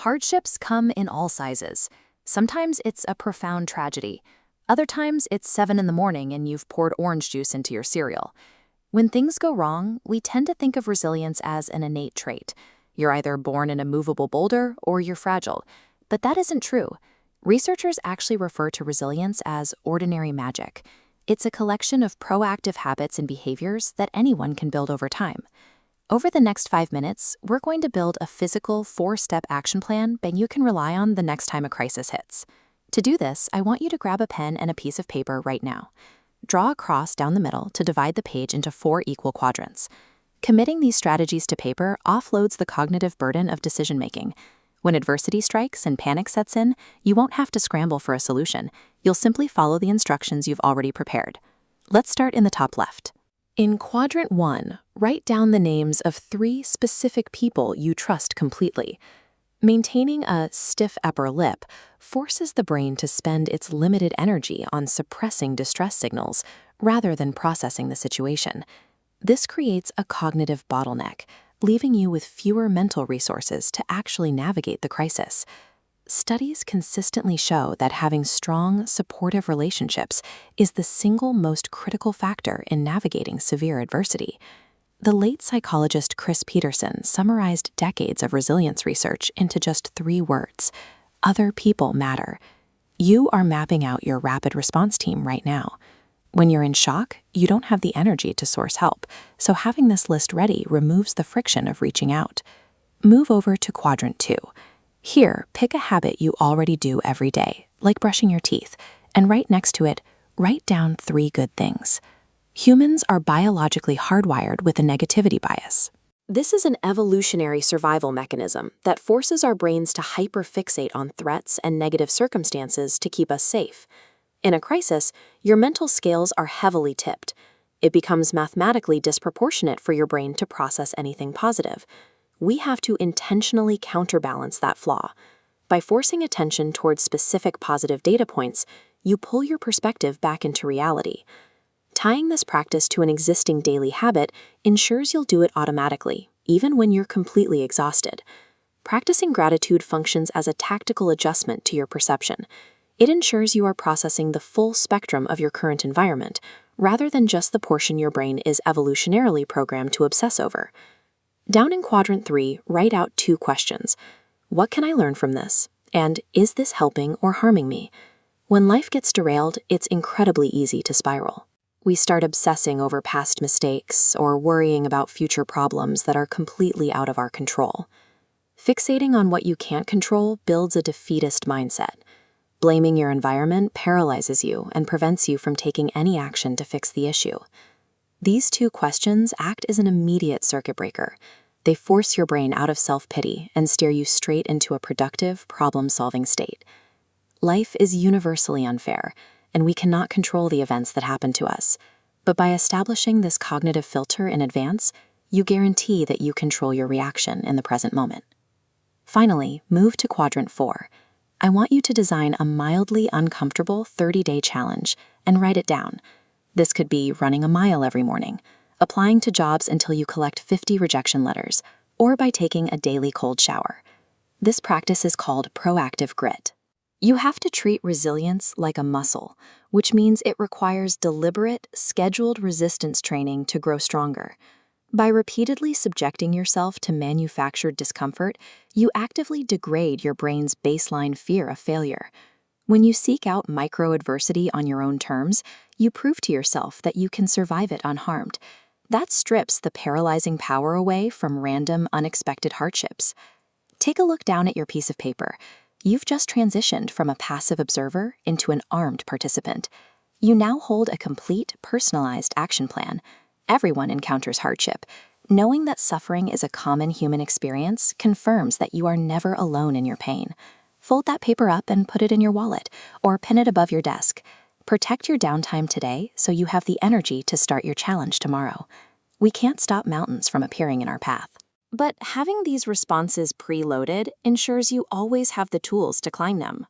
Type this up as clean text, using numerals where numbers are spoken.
Hardships come in all sizes. Sometimes it's a profound tragedy. Other times it's 7 in the morning and you've poured orange juice into your cereal. When things go wrong, we tend to think of resilience as an innate trait. You're either born an immovable boulder or you're fragile. But that isn't true. Researchers actually refer to resilience as ordinary magic. It's a collection of proactive habits and behaviors that anyone can build over time. Over the next 5 minutes, we're going to build a physical 4-step action plan that you can rely on the next time a crisis hits. To do this, I want you to grab a pen and a piece of paper right now. Draw a cross down the middle to divide the page into 4 equal quadrants. Committing these strategies to paper offloads the cognitive burden of decision-making. When adversity strikes and panic sets in, you won't have to scramble for a solution. You'll simply follow the instructions you've already prepared. Let's start in the top left. In Quadrant 1, write down the names of 3 specific people you trust completely. Maintaining a stiff upper lip forces the brain to spend its limited energy on suppressing distress signals rather than processing the situation. This creates a cognitive bottleneck, leaving you with fewer mental resources to actually navigate the crisis. Studies consistently show that having strong, supportive relationships is the single most critical factor in navigating severe adversity. The late psychologist Chris Peterson summarized decades of resilience research into just 3 words: other people matter. You are mapping out your rapid response team right now. When you're in shock, you don't have the energy to source help, so having this list ready removes the friction of reaching out. Move over to Quadrant 2. Here, pick a habit you already do every day, like brushing your teeth, and right next to it, write down 3 good things. Humans are biologically hardwired with a negativity bias. This is an evolutionary survival mechanism that forces our brains to hyperfixate on threats and negative circumstances to keep us safe. In a crisis, your mental scales are heavily tipped. It becomes mathematically disproportionate for your brain to process anything positive. We have to intentionally counterbalance that flaw. By forcing attention towards specific positive data points, you pull your perspective back into reality. Tying this practice to an existing daily habit ensures you'll do it automatically, even when you're completely exhausted. Practicing gratitude functions as a tactical adjustment to your perception. It ensures you are processing the full spectrum of your current environment, rather than just the portion your brain is evolutionarily programmed to obsess over. Down in Quadrant 3, write out 2 questions. What can I learn from this? And is this helping or harming me? When life gets derailed, it's incredibly easy to spiral. We start obsessing over past mistakes or worrying about future problems that are completely out of our control. Fixating on what you can't control builds a defeatist mindset. Blaming your environment paralyzes you and prevents you from taking any action to fix the issue. These 2 questions act as an immediate circuit breaker. They force your brain out of self-pity and steer you straight into a productive, problem-solving state. Life is universally unfair, and we cannot control the events that happen to us. But by establishing this cognitive filter in advance, you guarantee that you control your reaction in the present moment. Finally, move to Quadrant 4. I want you to design a mildly uncomfortable 30-day challenge and write it down. This could be running a mile every morning, applying to jobs until you collect 50 rejection letters, or by taking a daily cold shower. This practice is called proactive grit. You have to treat resilience like a muscle, which means it requires deliberate, scheduled resistance training to grow stronger. By repeatedly subjecting yourself to manufactured discomfort, you actively degrade your brain's baseline fear of failure. When you seek out micro-adversity on your own terms, you prove to yourself that you can survive it unharmed. That strips the paralyzing power away from random, unexpected hardships. Take a look down at your piece of paper. You've just transitioned from a passive observer into an armed participant. You now hold a complete, personalized action plan. Everyone encounters hardship. Knowing that suffering is a common human experience confirms that you are never alone in your pain. Fold that paper up and put it in your wallet, or pin it above your desk. Protect your downtime today so you have the energy to start your challenge tomorrow. We can't stop mountains from appearing in our path. But having these responses preloaded ensures you always have the tools to climb them.